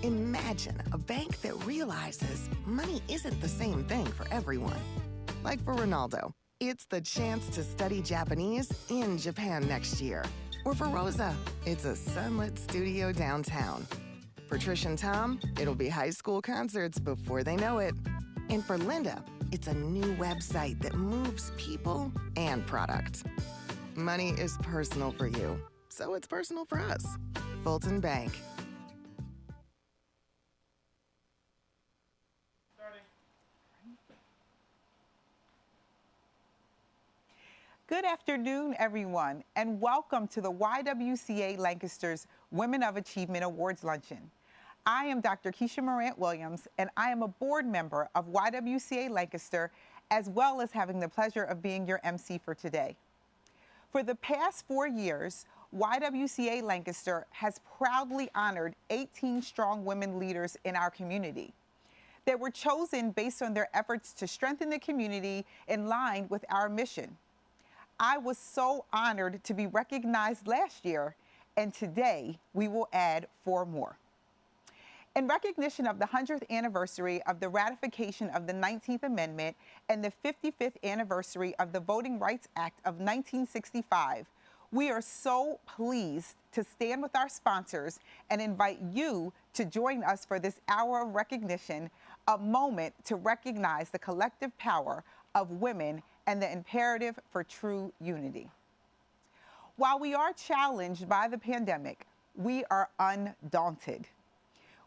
Imagine a bank that realizes money isn't the same thing for everyone. Like for Ronaldo, it's the chance to study Japanese in Japan next year. Or for Rosa, it's a sunlit studio downtown. For Trish and Tom, it'll be high school concerts before they know it. And for Linda, it's a new website that moves people and product. Money is personal for you, so it's personal for us. Fulton Bank. Good afternoon, everyone, and welcome to the YWCA Lancaster's Women of Achievement Awards Luncheon. I am Dr. Keisha Morant-Williams, and I am a board member of YWCA Lancaster, as well as having the pleasure of being your MC for today. For the past 4 years, YWCA Lancaster has proudly honored 18 strong women leaders in our community. They were chosen based on their efforts to strengthen the community in line with our mission. I was so honored to be recognized last year, and today we will add 4 more. In recognition of the 100th anniversary of the ratification of the 19th Amendment and the 55th anniversary of the Voting Rights Act of 1965, we are so pleased to stand with our sponsors and invite you to join us for this hour of recognition, a moment to recognize the collective power of women and the imperative for true unity. While we are challenged by the pandemic, we are undaunted.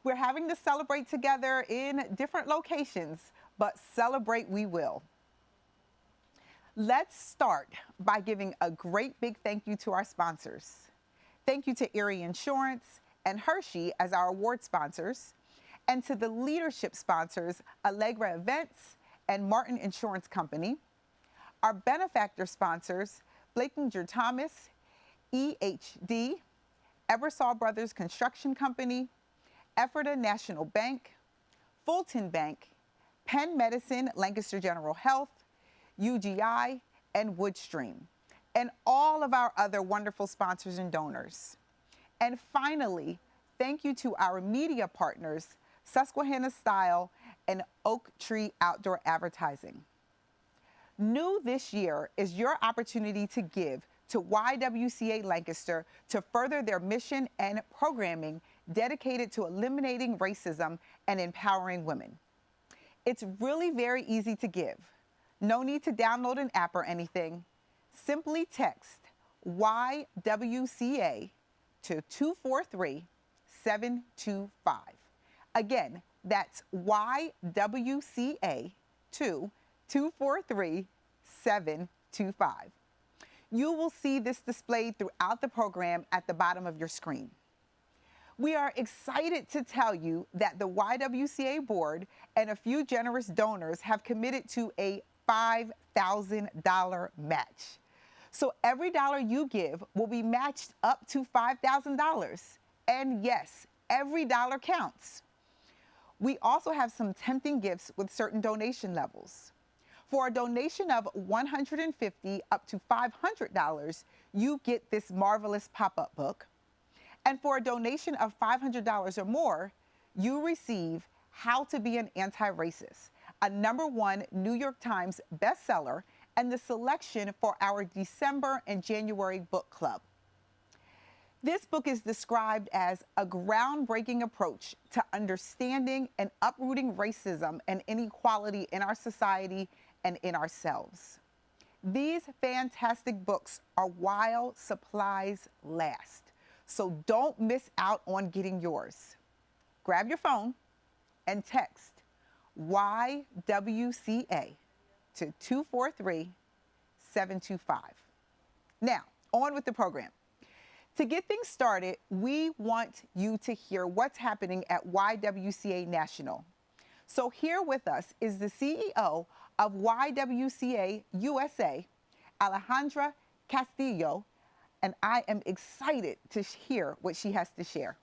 We're having to celebrate together in different locations, but celebrate we will. Let's start by giving a great big thank you to our sponsors. Thank you to Erie Insurance and Hershey as our award sponsors, and to the leadership sponsors, Allegra Events and Martin Insurance Company. Our benefactor sponsors, Blakinger Thomas, EHD, Ebersol Brothers Construction Company, Ephrata National Bank, Fulton Bank, Penn Medicine, Lancaster General Health, UGI, and Woodstream, and all of our other wonderful sponsors and donors. And finally, thank you to our media partners, Susquehanna Style and Oak Tree Outdoor Advertising. New this year is your opportunity to give to YWCA Lancaster to further their mission and programming dedicated to eliminating racism and empowering women. It's really very easy to give. No need to download an app or anything. Simply text YWCA to 243-725. Again, that's YWCA to 243-725. You will see this displayed throughout the program at the bottom of your screen. We are excited to tell you that the YWCA board and a few generous donors have committed to a $5,000 match. So every dollar you give will be matched up to $5,000. And yes, every dollar counts. We also have some tempting gifts with certain donation levels. For a donation of $150 up to $500, you get this marvelous pop-up book. And for a donation of $500 or more, you receive How to Be an Anti-Racist, a #1 New York Times bestseller, and the selection for our December and January book club. This book is described as a groundbreaking approach to understanding and uprooting racism and inequality in our society and in ourselves. These fantastic books are while supplies last, so don't miss out on getting yours. Grab your phone and text YWCA to 243-725. Now, on with the program. To get things started, we want you to hear what's happening at YWCA National. So here with us is the CEO of YWCA USA, Alejandra Castillo, and I am excited to hear what she has to share.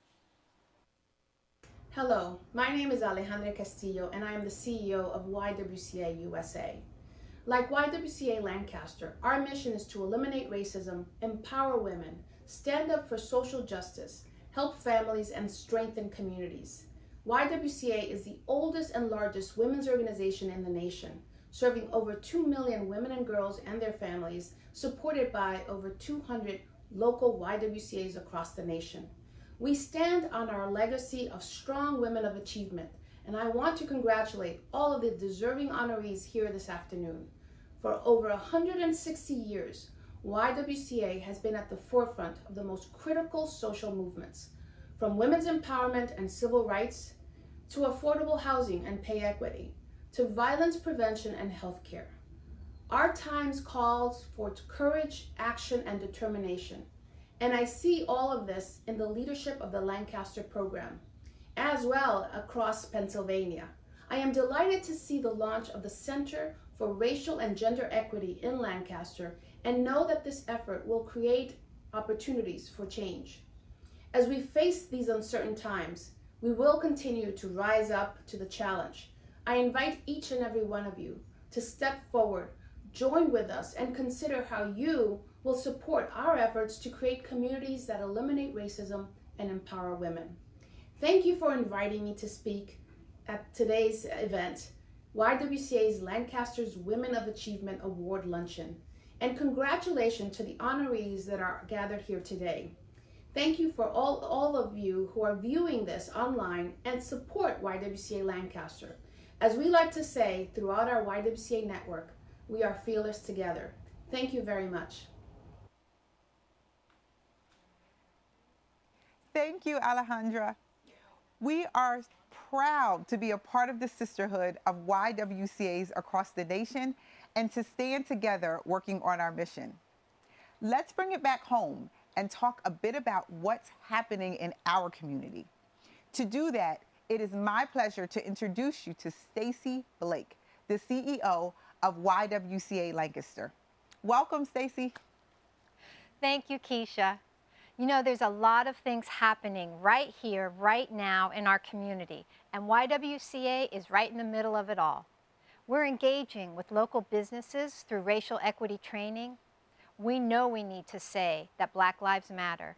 Hello, my name is Alejandra Castillo and I am the CEO of YWCA USA. Like YWCA Lancaster, our mission is to eliminate racism, empower women, stand up for social justice, help families, and strengthen communities. YWCA is the oldest and largest women's organization in the nation, serving over 2 million women and girls and their families, supported by over 200 local YWCAs across the nation. We stand on our legacy of strong women of achievement, and I want to congratulate all of the deserving honorees here this afternoon. For over 160 years, YWCA has been at the forefront of the most critical social movements, from women's empowerment and civil rights, to affordable housing and pay equity, to violence prevention and healthcare. Our times calls for courage, action, and determination. And I see all of this in the leadership of the Lancaster program, as well across Pennsylvania. I am delighted to see the launch of the Center for Racial and Gender Equity in Lancaster and know that this effort will create opportunities for change. As we face these uncertain times, we will continue to rise up to the challenge. I invite each and every one of you to step forward, join with us, and consider how you will support our efforts to create communities that eliminate racism and empower women. Thank you for inviting me to speak at today's event, YWCA's Lancaster's Women of Achievement Award Luncheon. And congratulations to the honorees that are gathered here today. Thank you for all of you who are viewing this online and support YWCA Lancaster. As we like to say throughout our YWCA network, we are fearless together. Thank you very much. Thank you, Alejandra. We are proud to be a part of the sisterhood of YWCAs across the nation and to stand together working on our mission. Let's bring it back home and talk a bit about what's happening in our community. To do that, it is my pleasure to introduce you to Stacey Blake, the CEO of YWCA Lancaster. Welcome, Stacey. Thank you, Keisha. You know, there's a lot of things happening right here, right now in our community, and YWCA is right in the middle of it all. We're engaging with local businesses through racial equity training. We know we need to say that Black Lives Matter,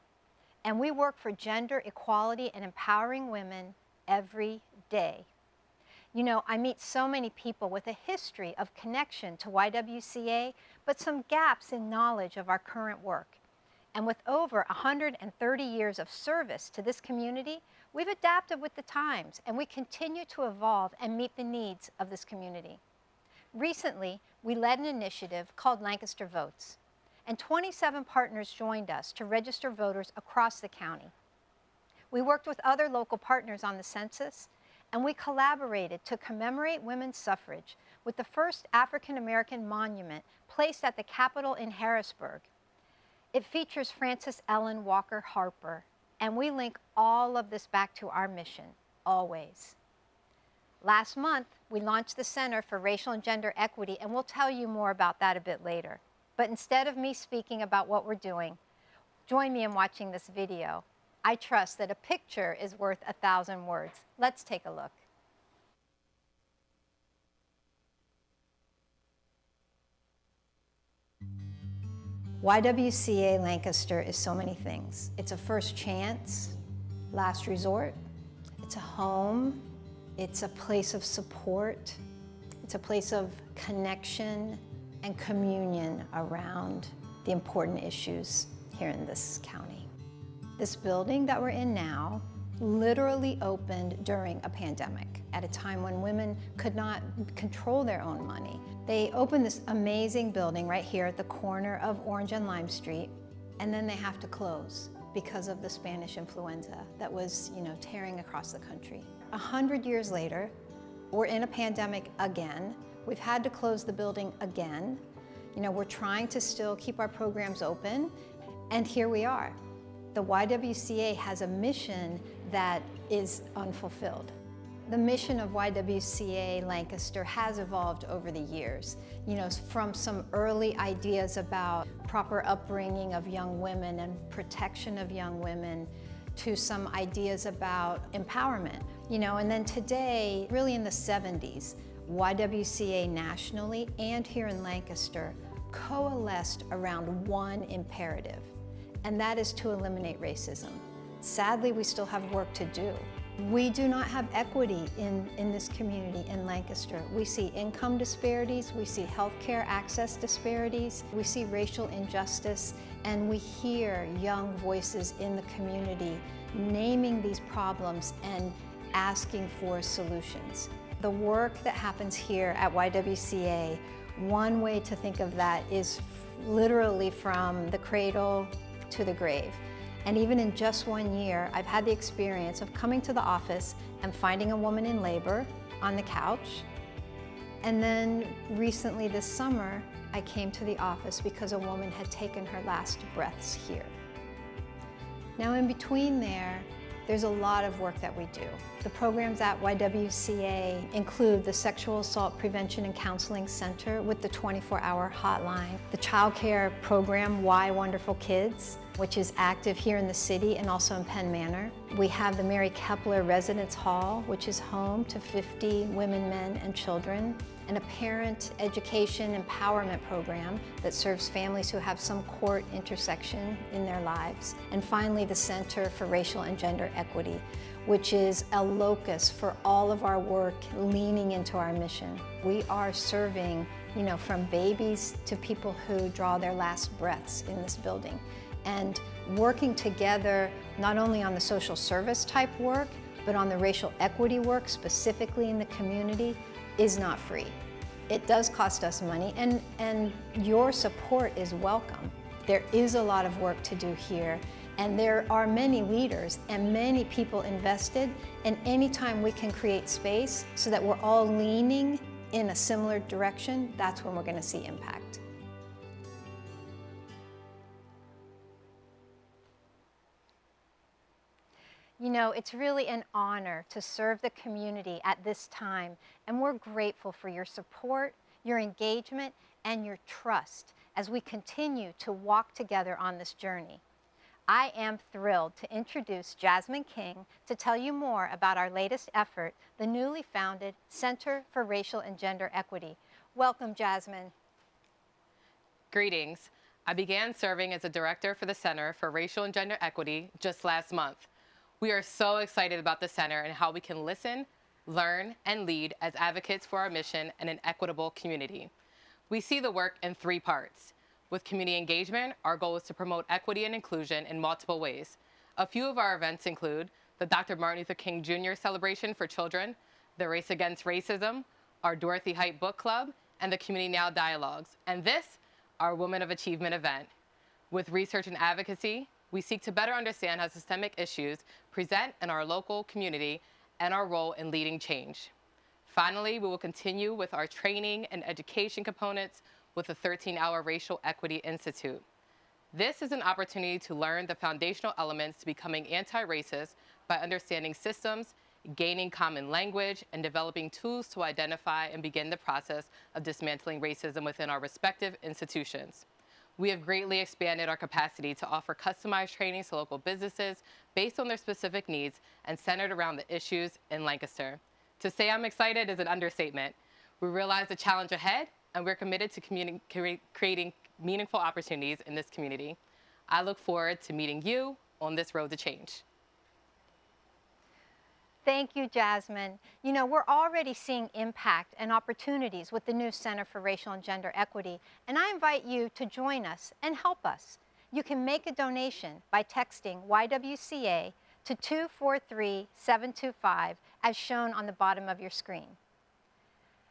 and we work for gender equality and empowering women every day. You know, I meet so many people with a history of connection to YWCA, but some gaps in knowledge of our current work. And with over 130 years of service to this community, We've adapted with the times, and we continue to evolve and meet the needs of this community. Recently, we led an initiative called Lancaster Votes, and 27 partners joined us to register voters across the county. We worked with other local partners on the census, and we collaborated to commemorate women's suffrage with the first African-American monument placed at the Capitol in Harrisburg. It features Frances Ellen Walker Harper, and we link all of this back to our mission, always. Last month, we launched the Center for Racial and Gender Equity, and we'll tell you more about that a bit later. But instead of me speaking about what we're doing, join me in watching this video. I trust that a picture is worth 1,000 words. Let's take a look. YWCA Lancaster is so many things. It's a first chance, last resort. It's a home. It's a place of support. It's a place of connection and communion around the important issues here in this county. This building that we're in now literally opened during a pandemic at a time when women could not control their own money. They opened this amazing building right here at the corner of Orange and Lime Street, and then they have to close because of the Spanish influenza that was, tearing across the country. 100 years later, we're in a pandemic again. We've had to close the building again. We're trying to still keep our programs open, and here we are. The YWCA has a mission that is unfulfilled. The mission of YWCA Lancaster has evolved over the years, from some early ideas about proper upbringing of young women and protection of young women to some ideas about empowerment, and then today, really in the 70s, YWCA nationally and here in Lancaster coalesced around one imperative, and that is to eliminate racism. Sadly, we still have work to do. We do not have equity in this community in Lancaster. We see income disparities, we see healthcare access disparities, we see racial injustice, and we hear young voices in the community naming these problems and asking for solutions. The work that happens here at YWCA, one way to think of that is literally from the cradle to the grave. And even in just 1 year, I've had the experience of coming to the office and finding a woman in labor on the couch. And then recently this summer, I came to the office because a woman had taken her last breaths here. Now in between there's a lot of work that we do. The programs at YWCA include the Sexual Assault Prevention and Counseling Center with the 24-hour hotline, the child care program, Y Wonderful Kids, which is active here in the city and also in Penn Manor. We have the Mary Kepler Residence Hall, which is home to 50 women, men, and children, and a parent education empowerment program that serves families who have some court intersection in their lives. And finally, the Center for Racial and Gender Equity, which is a locus for all of our work leaning into our mission. We are serving, from babies to people who draw their last breaths in this building. And working together not only on the social service type work, but on the racial equity work specifically in the community is not free. It does cost us money, and your support is welcome. There is a lot of work to do here, and there are many leaders and many people invested, and anytime we can create space so that we're all leaning in a similar direction, that's when we're going to see impact. It's really an honor to serve the community at this time, and we're grateful for your support, your engagement, and your trust as we continue to walk together on this journey. I am thrilled to introduce Jasmine King to tell you more about our latest effort, the newly founded Center for Racial and Gender Equity. Welcome, Jasmine. Greetings. I began serving as a director for the Center for Racial and Gender Equity just last month. We are so excited about the center and how we can listen, learn, and lead as advocates for our mission and an equitable community. We see the work in 3 parts. With community engagement, our goal is to promote equity and inclusion in multiple ways. A few of our events include the Dr. Martin Luther King Jr. celebration for children, the Race Against Racism, our Dorothy Height Book Club, and the Community Now Dialogues, and this, our Women of Achievement event. With research and advocacy, we seek to better understand how systemic issues present in our local community and our role in leading change. Finally, we will continue with our training and education components with the 13-hour Racial Equity Institute. This is an opportunity to learn the foundational elements to becoming anti-racist by understanding systems, gaining common language, and developing tools to identify and begin the process of dismantling racism within our respective institutions. We have greatly expanded our capacity to offer customized trainings to local businesses based on their specific needs and centered around the issues in Lancaster. To say I'm excited is an understatement. We realize the challenge ahead, and we're committed to creating meaningful opportunities in this community. I look forward to meeting you on this road to change. Thank you, Jasmine. You know, we're already seeing impact and opportunities with the new Center for Racial and Gender Equity, and I invite you to join us and help us. You can make a donation by texting YWCA to 243-725 as shown on the bottom of your screen.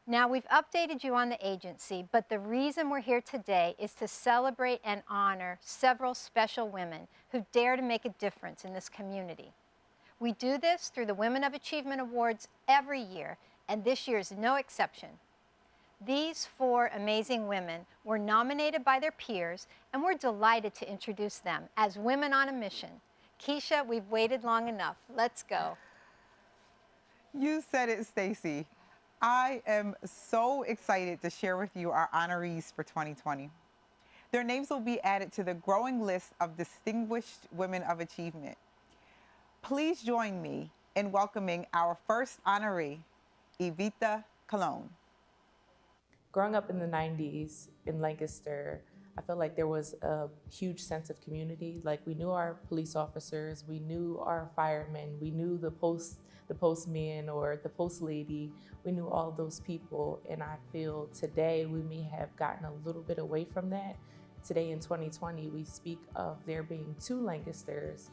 Now, we've updated you on the agency, but the reason we're here today is to celebrate and honor several special women who dare to make a difference in this community. We do this through the Women of Achievement Awards every year, and this year is no exception. These 4 amazing women were nominated by their peers, and we're delighted to introduce them as Women on a Mission. Keisha, we've waited long enough. Let's go. You said it, Stacy. I am so excited to share with you our honorees for 2020. Their names will be added to the growing list of distinguished women of achievement. Please join me in welcoming our first honoree, Evita, Cologne. Growing up in the 90s in Lancaster, I felt like there was a huge sense of community. Like, we knew our police officers, we knew our firemen, we knew the postman or the post lady. We knew all those people, and I feel today we may have gotten a little bit away from that. Today in 2020, we speak of there being 2 Lancasters,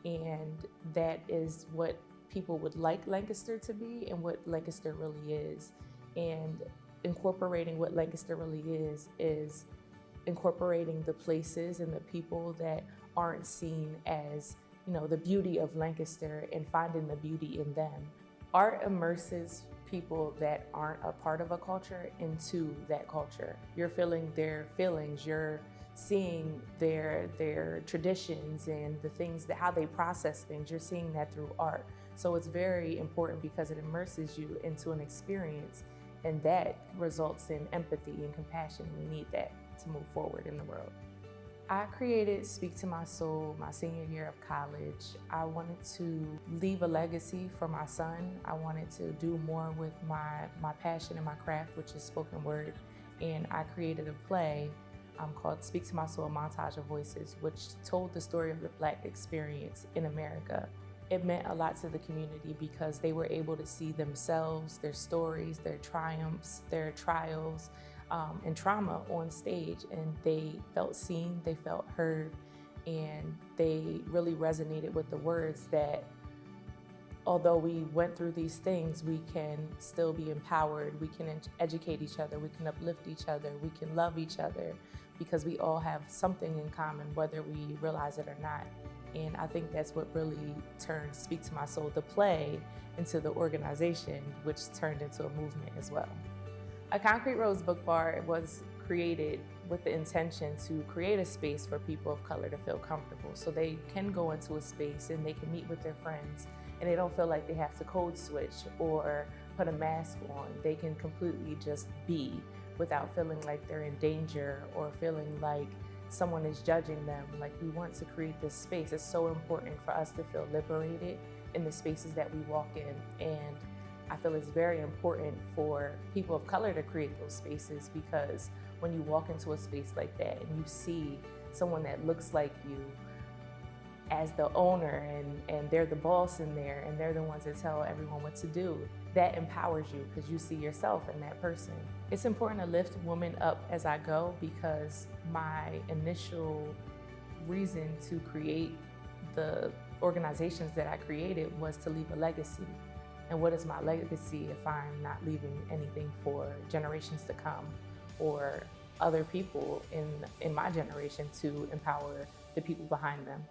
and that is what people would like Lancaster to be and what Lancaster really is. And incorporating what Lancaster really is incorporating the places and the people that aren't seen as, you know, the beauty of Lancaster and finding the beauty in them. Art immerses people that aren't a part of a culture into that culture. You're feeling their feelings, you're seeing their traditions and the things that how they process things. You're seeing that through art. So it's very important because it immerses you into an experience, and that results in empathy and compassion. We need that to move forward in the world. I created Speak to My Soul my senior year of college. I wanted to leave a legacy for my son. I wanted to do more with my passion and my craft, which is spoken word. And I created a play called Speak to My Soul, a Montage of Voices, which told the story of the Black experience in America. It meant a lot to the community because they were able to see themselves, their stories, their triumphs, their trials, and trauma on stage, and they felt seen, they felt heard, and they really resonated with the words that although we went through these things, we can still be empowered, we can educate each other, we can uplift each other, we can love each other, because we all have something in common, whether we realize it or not. And I think that's what really turned Speak to My Soul, the play, into the organization, which turned into a movement as well. A Concrete Rose Book Bar was created with the intention to create a space for people of color to feel comfortable, so they can go into a space and they can meet with their friends, and they don't feel like they have to code switch or put a mask on. They can completely just be without feeling like they're in danger or feeling like someone is judging them. Like, we want to create this space. It's so important for us to feel liberated in the spaces that we walk in. And I feel it's very important for people of color to create those spaces, because when you walk into a space like that and you see someone that looks like you as the owner, and they're the boss in there, and they're the ones that tell everyone what to do, that empowers you because you see yourself in that person. It's important to lift women up as I go, because my initial reason to create the organizations that I created was to leave a legacy. And what is my legacy if I'm not leaving anything for generations to come or other people in my generation to empower the people behind them?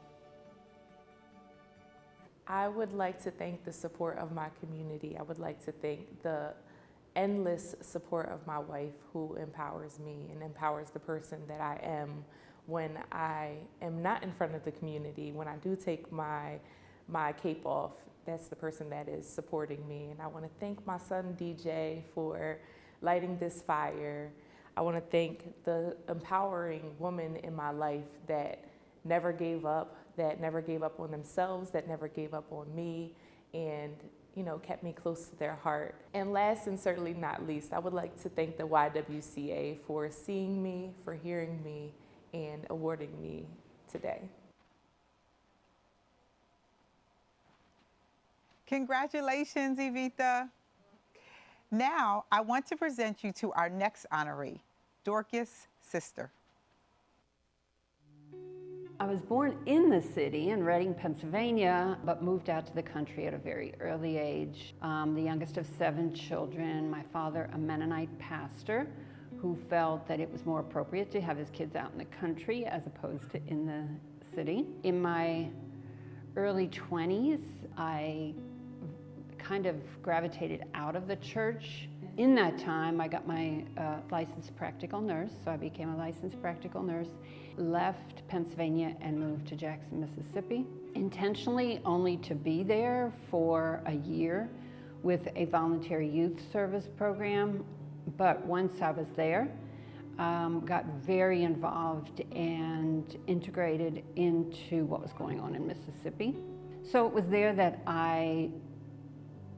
I would like to thank the support of my community. I would like to thank the endless support of my wife, who empowers me and empowers the person that I am when I am not in front of the community. When I do take my cape off, that's the person that is supporting me. And I want to thank my son DJ for lighting this fire. I want to thank the empowering woman in my life that never gave up on themselves, that never gave up on me, and kept me close to their heart. And last and certainly not least, I would like to thank the YWCA for seeing me, for hearing me, and awarding me today. Congratulations, Evita. Now, I want to present you to our next honoree, Dorcas, Cyster. I was born in the city in Reading, Pennsylvania, but moved out to the country at a very early age. The youngest of 7 children, my father, a Mennonite pastor, who felt that it was more appropriate to have his kids out in the country as opposed to in the city. In my early 20s, I kind of gravitated out of the church. In that time, I got my licensed practical nurse, so I became a licensed practical nurse, left Pennsylvania and moved to Jackson, Mississippi, intentionally only to be there for a year with a voluntary youth service program. But once I was there, got very involved and integrated into what was going on in Mississippi. So it was there that I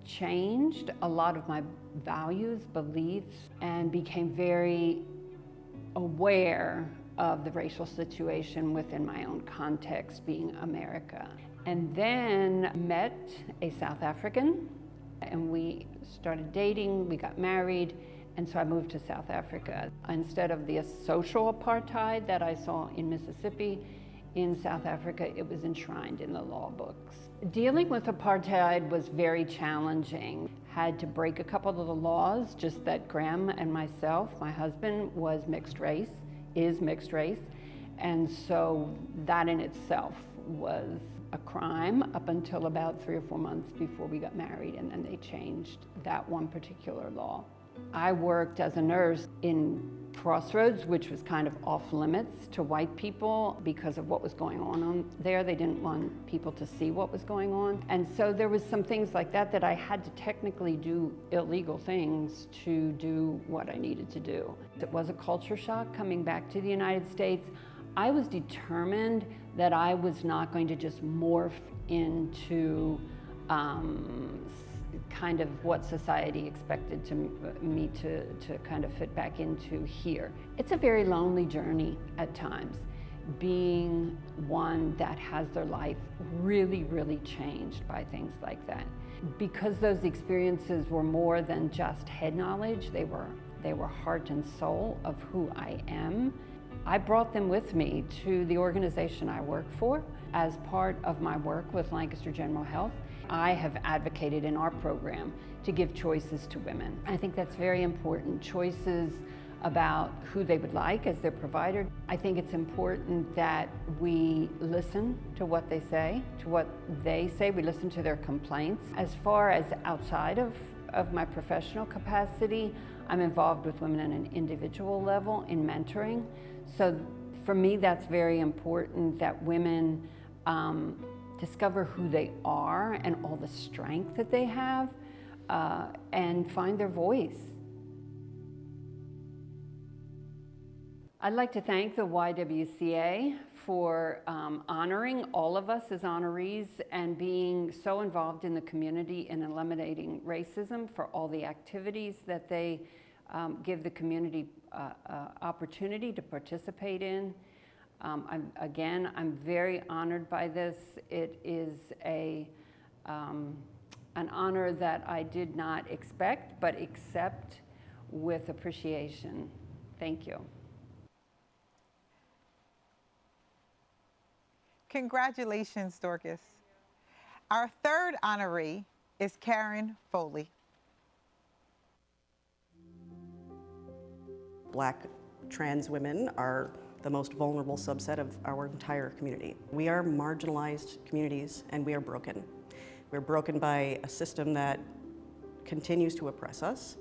changed a lot of my values, beliefs, and became very aware of the racial situation within my own context, being America. And then met a South African, and we started dating, we got married, and so I moved to South Africa. Instead of the social apartheid that I saw in Mississippi, in South Africa, it was enshrined in the law books. Dealing with apartheid was very challenging. Had to break a couple of the laws, just that Graham and myself, my husband, was mixed race, is mixed race, and so that in itself was a crime up until about 3 or 4 months before we got married, and then they changed that one particular law. I worked as a nurse in Crossroads, which was kind of off limits to white people because of what was going on there. They didn't want people to see what was going on. And so there was some things like that that I had to technically do illegal things to do what I needed to do. It was a culture shock coming back to the United States. I was determined that I was not going to just morph into kind of what society expected me to kind of fit back into here. It's a very lonely journey at times, being one that has their life really, really changed by things like that. Because those experiences were more than just head knowledge, they were heart and soul of who I am. I brought them with me to the organization I work for as part of my work with Lancaster General Health. I have advocated in our program to give choices to women. I think that's very important, choices about who they would like as their provider. I think it's important that we listen to what they say, we listen to their complaints. As far as outside of my professional capacity, I'm involved with women on an individual level in mentoring. So for me, that's very important that women discover who they are and all the strength that they have and find their voice. I'd like to thank the YWCA for honoring all of us as honorees and being so involved in the community in eliminating racism, for all the activities that they give the community opportunity to participate in. I'm very honored by this. It is an honor that I did not expect, but accept with appreciation. Thank you. Congratulations, Dorcas. Our third honoree is Karen Foley. Black trans women are the most vulnerable subset of our entire community. We are marginalized communities and we are broken. We're broken by a system that continues to oppress us,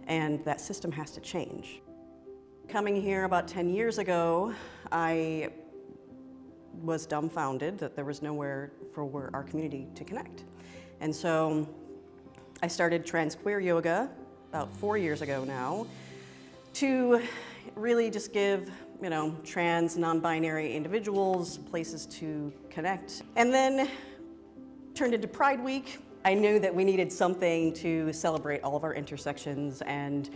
and that system has to change. Coming here about 10 years ago, I was dumbfounded that there was nowhere for our community to connect. And so I started trans queer yoga about 4 years ago now to really just give, trans, non-binary individuals places to connect. And then turned into Pride Week. I knew that we needed something to celebrate all of our intersections and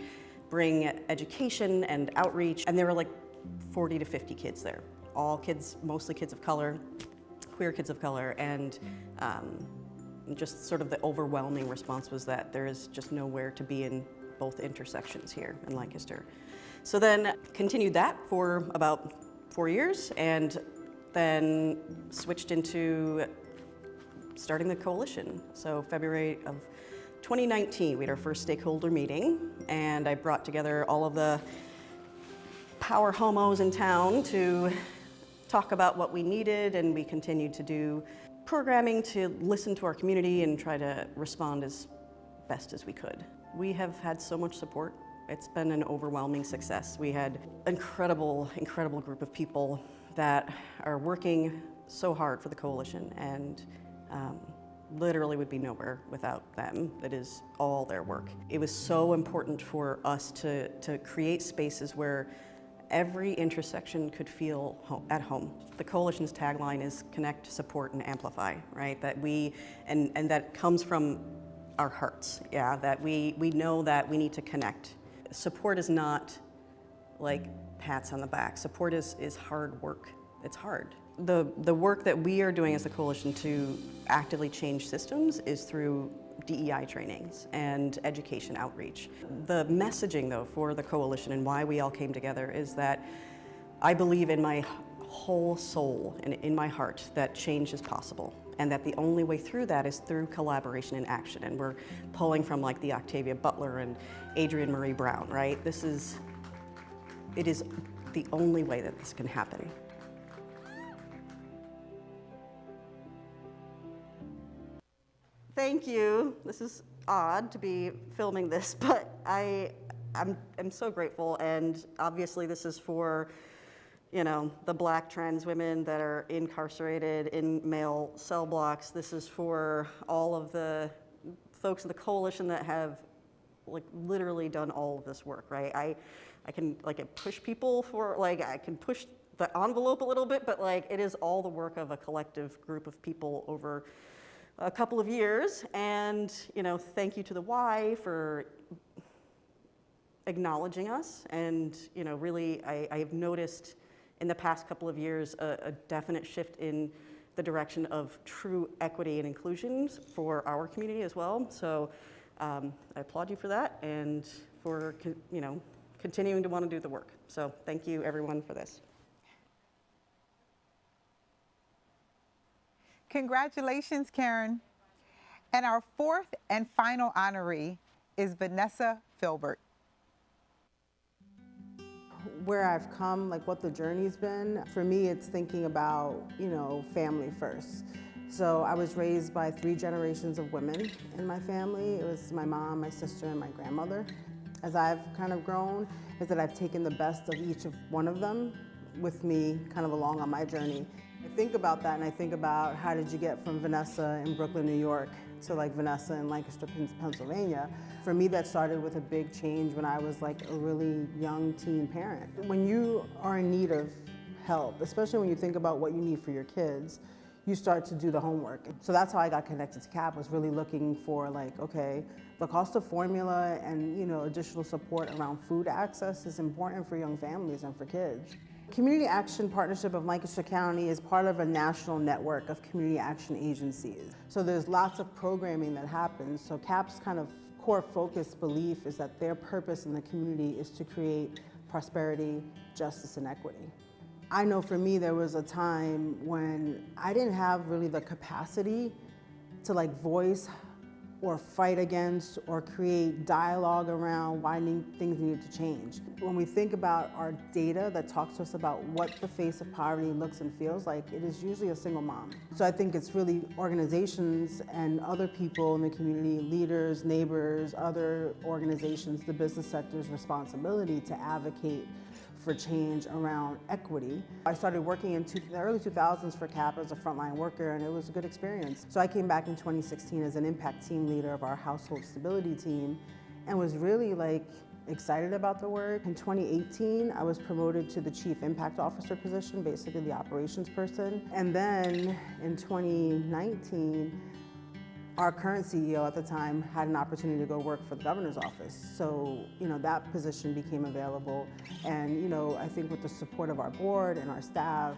bring education and outreach. And there were like 40 to 50 kids there. All kids, mostly kids of color, queer kids of color, and just sort of the overwhelming response was that there is just nowhere to be in both intersections here in Lancaster. So then continued that for about 4 years and then switched into starting the coalition. So February of 2019, we had our first stakeholder meeting, and I brought together all of the power homos in town to talk about what we needed, and we continued to do programming to listen to our community and try to respond as best as we could. We have had so much support. It's been an overwhelming success. We had an incredible group of people that are working so hard for the coalition, and literally would be nowhere without them. That is all their work. It was so important for us to create spaces where every intersection could feel at home. The coalition's tagline is connect, support, and amplify, right? That and that comes from our hearts, yeah, that we know that we need to connect. Support is not like pats on the back. Support is hard work. It's hard. The work that we are doing as a coalition to actively change systems is through DEI trainings and education outreach. The messaging, though, for the coalition and why we all came together is that I believe in my whole soul and in my heart that change is possible, and that the only way through that is through collaboration and action. And we're pulling from like the Octavia Butler and Adrienne Marie Brown, right? It is the only way that this can happen. Thank you. This is odd to be filming this, but I'm so grateful, and obviously this is for, the Black trans women that are incarcerated in male cell blocks. This is for all of the folks in the coalition that have literally done all of this work, right? I can push people for, I can push the envelope a little bit, but it is all the work of a collective group of people over a couple of years. And thank you to the Y for acknowledging us. And really I have noticed in the past couple of years a definite shift in the direction of true equity and inclusion for our community as well. So I applaud you for that, and for continuing to want to do the work. So thank you everyone for this. Congratulations, Karen. And our fourth and final honoree is Vanessa Philbert. Where I've come, what the journey's been, for me it's thinking about, family first. So I was raised by 3 generations of women in my family. It was my mom, my sister, and my grandmother. As I've kind of grown, is that I've taken the best of each of one of them with me kind of along on my journey. I think about that, and I think about how did you get from Vanessa in Brooklyn, New York to Vanessa in Lancaster, Pennsylvania. For me, that started with a big change when I was a really young teen parent. When you are in need of help, especially when you think about what you need for your kids, you start to do the homework. So that's how I got connected to CAP, was really looking for okay, the cost of formula and additional support around food access is important for young families and for kids. Community Action Partnership of Lancaster County is part of a national network of community action agencies. So there's lots of programming that happens. So CAP's kind of core focus belief is that their purpose in the community is to create prosperity, justice, and equity. I know for me there was a time when I didn't have really the capacity to like voice or fight against or create dialogue around why things needed to change. When we think about our data that talks to us about what the face of poverty looks and feels like, it is usually a single mom. So I think it's really organizations and other people in the community, leaders, neighbors, other organizations, the business sector's responsibility to advocate for change around equity. I started working in the early 2000s for CAP as a frontline worker, and it was a good experience. So I came back in 2016 as an impact team leader of our household stability team and was really like excited about the work. In 2018, I was promoted to the Chief Impact Officer position, basically the operations person. And then in 2019, our current CEO at the time had an opportunity to go work for the governor's office. So, that position became available. And, I think with the support of our board and our staff,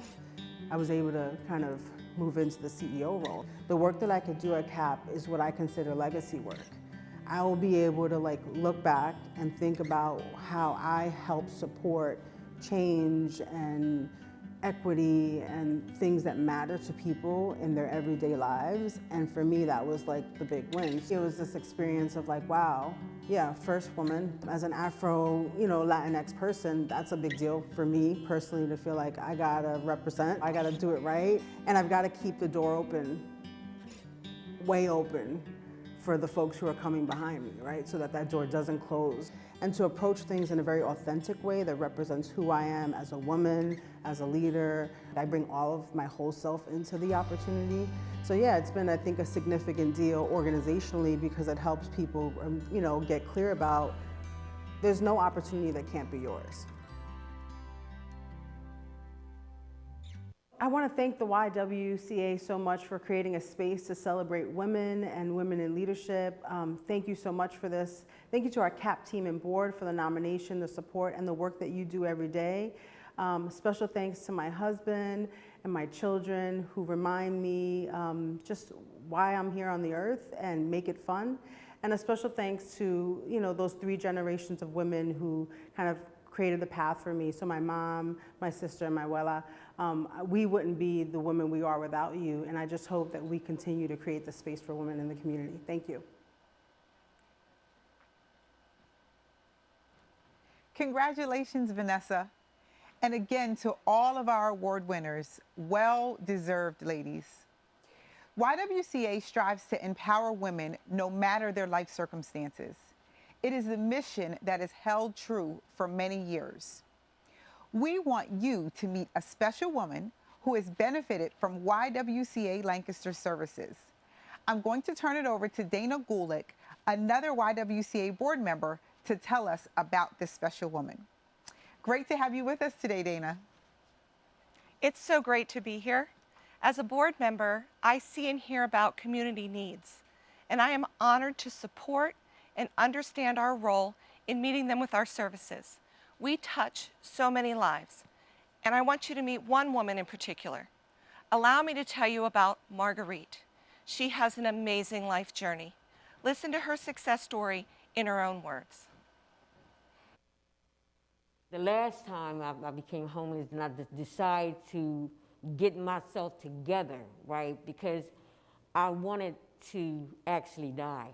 I was able to kind of move into the CEO role. The work that I could do at CAP is what I consider legacy work. I will be able to look back and think about how I help support change and equity and things that matter to people in their everyday lives. And for me, that was like the big win. It was this experience of wow, yeah, first woman. As an Afro, Latinx person, that's a big deal for me personally to feel like I gotta represent, I gotta do it right. And I've gotta keep the door open, way open, for the folks who are coming behind me, right? So that door doesn't close. And to approach things in a very authentic way that represents who I am as a woman, as a leader. I bring all of my whole self into the opportunity. So yeah, it's been, I think, a significant deal organizationally because it helps people, get clear about there's no opportunity that can't be yours. I want to thank the YWCA so much for creating a space to celebrate women and women in leadership. Thank you so much for this. Thank you to our CAP team and board for the nomination, the support, and the work that you do every day. Special thanks to my husband and my children who remind me just why I'm here on the earth and make it fun. And a special thanks to those 3 generations of women who kind of created the path for me. So my mom, my sister, and my abuela. We wouldn't be the women we are without you, and I just hope that we continue to create the space for women in the community. Thank you. Congratulations, Vanessa. And again, to all of our award winners, well-deserved, ladies. YWCA strives to empower women no matter their life circumstances. It is the mission that has held true for many years. We want you to meet a special woman who has benefited from YWCA Lancaster services. I'm going to turn it over to Dana Gulick, another YWCA board member, to tell us about this special woman. Great to have you with us today, Dana. It's so great to be here. As a board member, I see and hear about community needs, and I am honored to support and understand our role in meeting them with our services. We touch so many lives, and I want you to meet one woman in particular. Allow me to tell you about Marguerite. She has an amazing life journey. Listen to her success story in her own words. The last time I became homeless and I decided to get myself together, right? Because I wanted to actually die.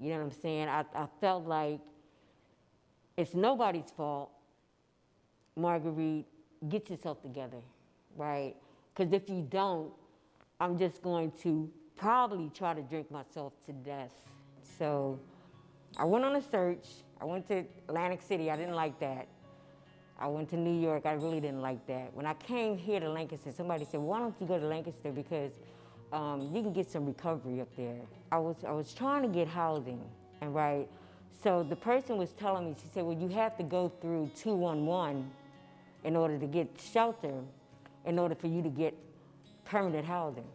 You know what I'm saying? I felt like it's nobody's fault. Marguerite, get yourself together, right? Because if you don't, I'm just going to probably try to drink myself to death. So I went on a search. I went to Atlantic City. I didn't like that. I went to New York. I really didn't like that. When I came here to Lancaster, somebody said, why don't you go to Lancaster because you can get some recovery up there. I was trying to get housing, and right? So the person was telling me, she said, well, you have to go through 211 in order to get shelter, in order for you to get permanent housing.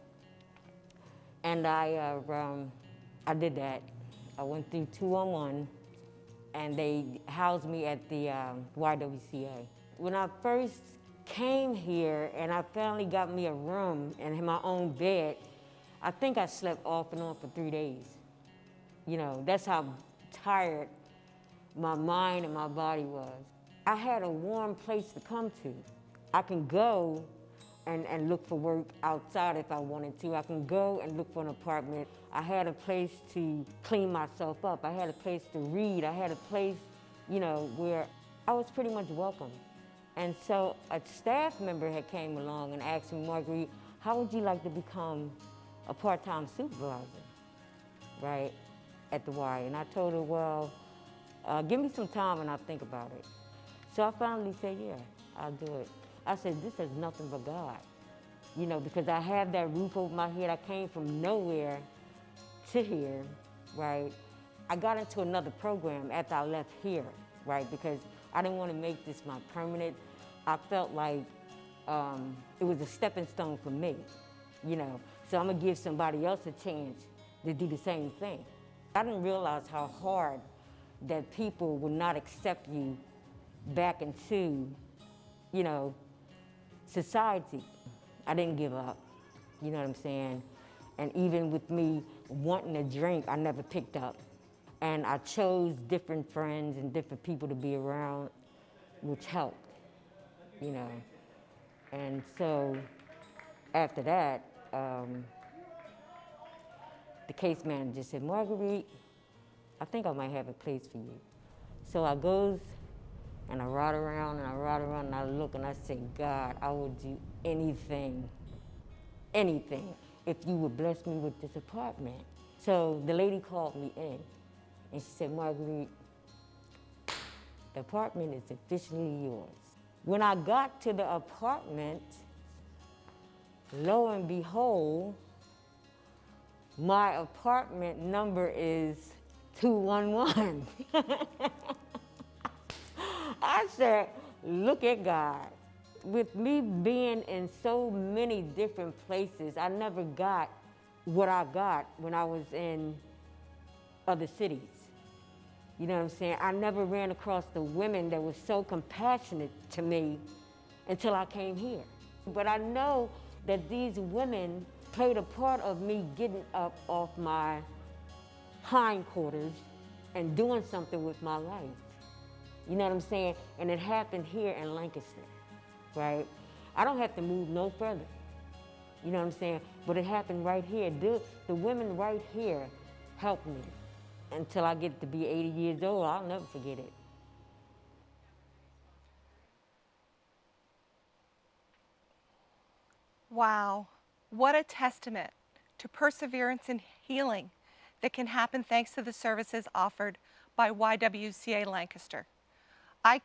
And I did that. I went through 211, and they housed me at the YWCA. When I first came here and I finally got me a room and my own bed, I think I slept off and on for 3 days. You know, that's how tired my mind and my body was. I had a warm place to come to. I can go and look for work outside if I wanted to. I can go and look for an apartment. I had a place to clean myself up. I had a place to read. I had a place, you know, where I was pretty much welcome. And so a staff member had came along and asked me, Marguerite, how would you like to become a part-time supervisor, right, at the Y? And I told her, well, give me some time and I'll think about it. So I finally said, yeah, I'll do it. I said, this is nothing but God, you know, because I have that roof over my head. I came from nowhere to here, right? I got into another program after I left here, right, because I didn't want to make this my permanent. I felt like it was a stepping stone for me, you know, so I'm going to give somebody else a chance to do the same thing. I didn't realize how hard that people would not accept you back into, you know, society. I didn't give up, you know what I'm saying? And even with me wanting a drink, I never picked up. And I chose different friends and different people to be around, which helped, you know. And so after that, the case manager said, Marguerite, I think I might have a place for you. So I goes and I ride around and I ride around and I look and I say, God, I would do anything, anything, if you would bless me with this apartment. So the lady called me in and she said, Marguerite, the apartment is officially yours. When I got to the apartment, lo and behold, my apartment number is 211. I said, look at God. With me being in so many different places, I never got what I got when I was in other cities. You know what I'm saying? I never ran across the women that were so compassionate to me until I came here. But I know that these women played a part of me getting up off my hindquarters and doing something with my life. You know what I'm saying? And it happened here in Lancaster, right? I don't have to move no further. You know what I'm saying? But it happened right here. The women right here helped me. Until I get to be 80 years old, I'll never forget it. Wow, what a testament to perseverance and healing that can happen thanks to the services offered by YWCA Lancaster. I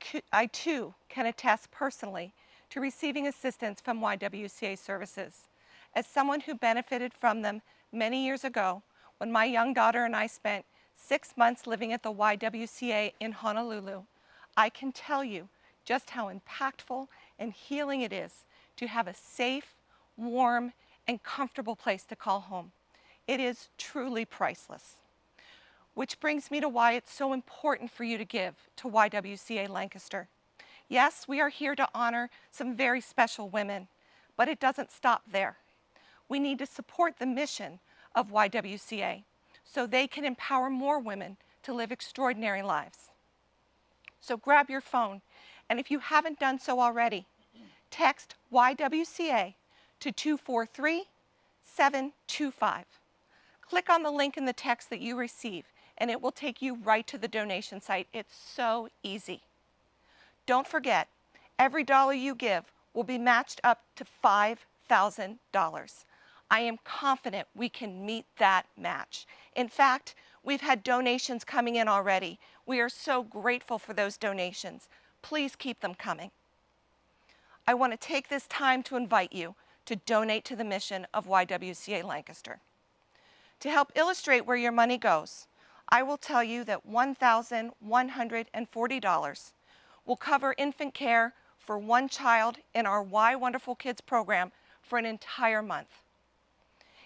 too can attest personally to receiving assistance from YWCA services. As someone who benefited from them many years ago, when my young daughter and I spent 6 months living at the YWCA in Honolulu, I can tell you just how impactful and healing it is to have a safe, warm, and comfortable place to call home. It is truly priceless. Which brings me to why it's so important for you to give to YWCA Lancaster. Yes, we are here to honor some very special women, but it doesn't stop there. We need to support the mission of YWCA so they can empower more women to live extraordinary lives. So grab your phone, and if you haven't done so already, text YWCA to 243-725. Click on the link in the text that you receive, and it will take you right to the donation site. It's so easy. Don't forget, every dollar you give will be matched up to $5,000. I am confident we can meet that match. In fact, we've had donations coming in already. We are so grateful for those donations. Please keep them coming. I want to take this time to invite you to donate to the mission of YWCA Lancaster. To help illustrate where your money goes, I will tell you that $1,140 will cover infant care for one child in our Y Wonderful Kids program for an entire month.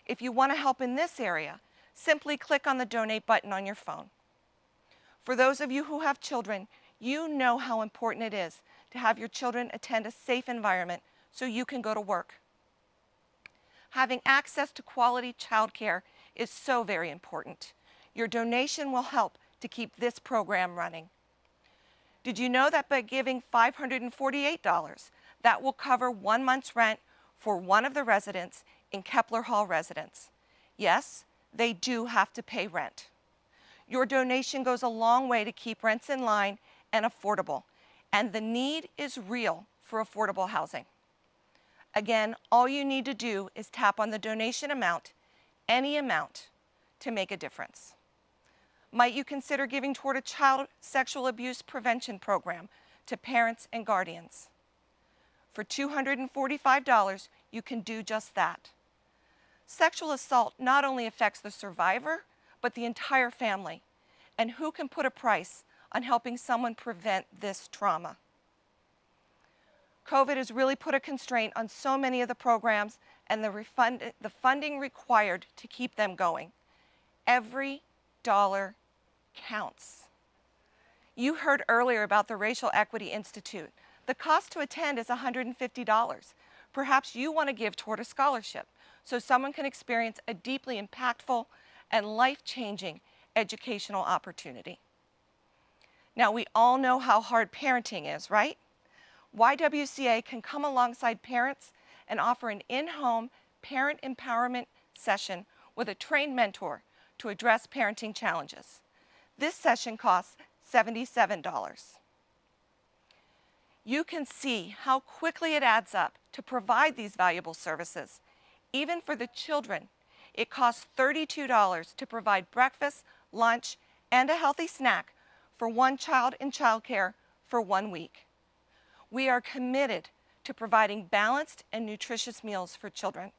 If you want to help in this area, simply click on the donate button on your phone. For those of you who have children, you know how important it is to have your children attend a safe environment so you can go to work. Having access to quality childcare is so very important. Your donation will help to keep this program running. Did you know that by giving $548, that will cover 1 month's rent for one of the residents in Kepler Hall residence. Yes, they do have to pay rent. Your donation goes a long way to keep rents in line and affordable, and the need is real for affordable housing. Again, all you need to do is tap on the donation amount, any amount, to make a difference. Might you consider giving toward a child sexual abuse prevention program to parents and guardians? For $245, you can do just that. Sexual assault not only affects the survivor, but the entire family. And who can put a price on helping someone prevent this trauma? COVID has really put a constraint on so many of the programs and the funding required to keep them going. Every dollar counts. You heard earlier about the Racial Equity Institute. The cost to attend is $150. Perhaps you want to give toward a scholarship so someone can experience a deeply impactful and life-changing educational opportunity. Now, we all know how hard parenting is, right? YWCA can come alongside parents and offer an in-home parent empowerment session with a trained mentor to address parenting challenges. This session costs $77. You can see how quickly it adds up to provide these valuable services. Even for the children, it costs $32 to provide breakfast, lunch, and a healthy snack for one child in childcare for 1 week. We are committed to providing balanced and nutritious meals for children.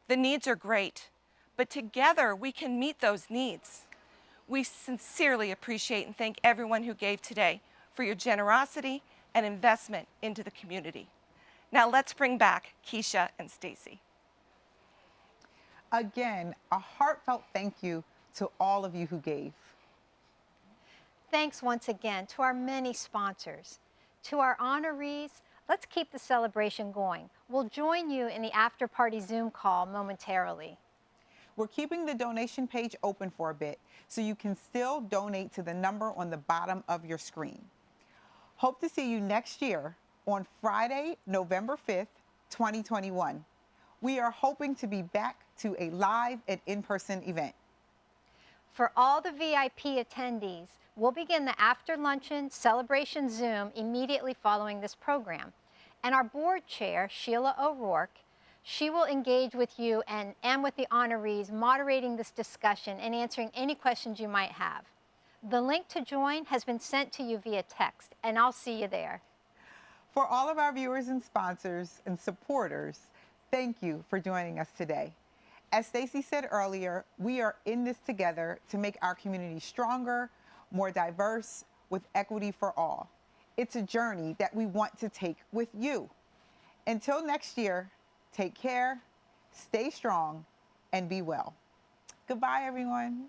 The needs are great, but together we can meet those needs. We sincerely appreciate and thank everyone who gave today for your generosity and investment into the community. Now let's bring back Keisha and Stacy. Again, a heartfelt thank you to all of you who gave. Thanks once again to our many sponsors. To our honorees, let's keep the celebration going. We'll join you in the after-party Zoom call momentarily. We're keeping the donation page open for a bit, so you can still donate to the number on the bottom of your screen. Hope to see you next year on Friday, November 5th, 2021. We are hoping to be back to a live and in-person event. For all the VIP attendees, we'll begin the after-luncheon celebration Zoom immediately following this program. And our board chair, Sheila O'Rourke, she will engage with you and with the honorees, moderating this discussion and answering any questions you might have. The link to join has been sent to you via text, and I'll see you there. For all of our viewers and sponsors and supporters, thank you for joining us today. As Stacy said earlier, we are in this together to make our community stronger, more diverse, with equity for all. It's a journey that we want to take with you. Until next year, take care, stay strong, and be well. Goodbye, everyone.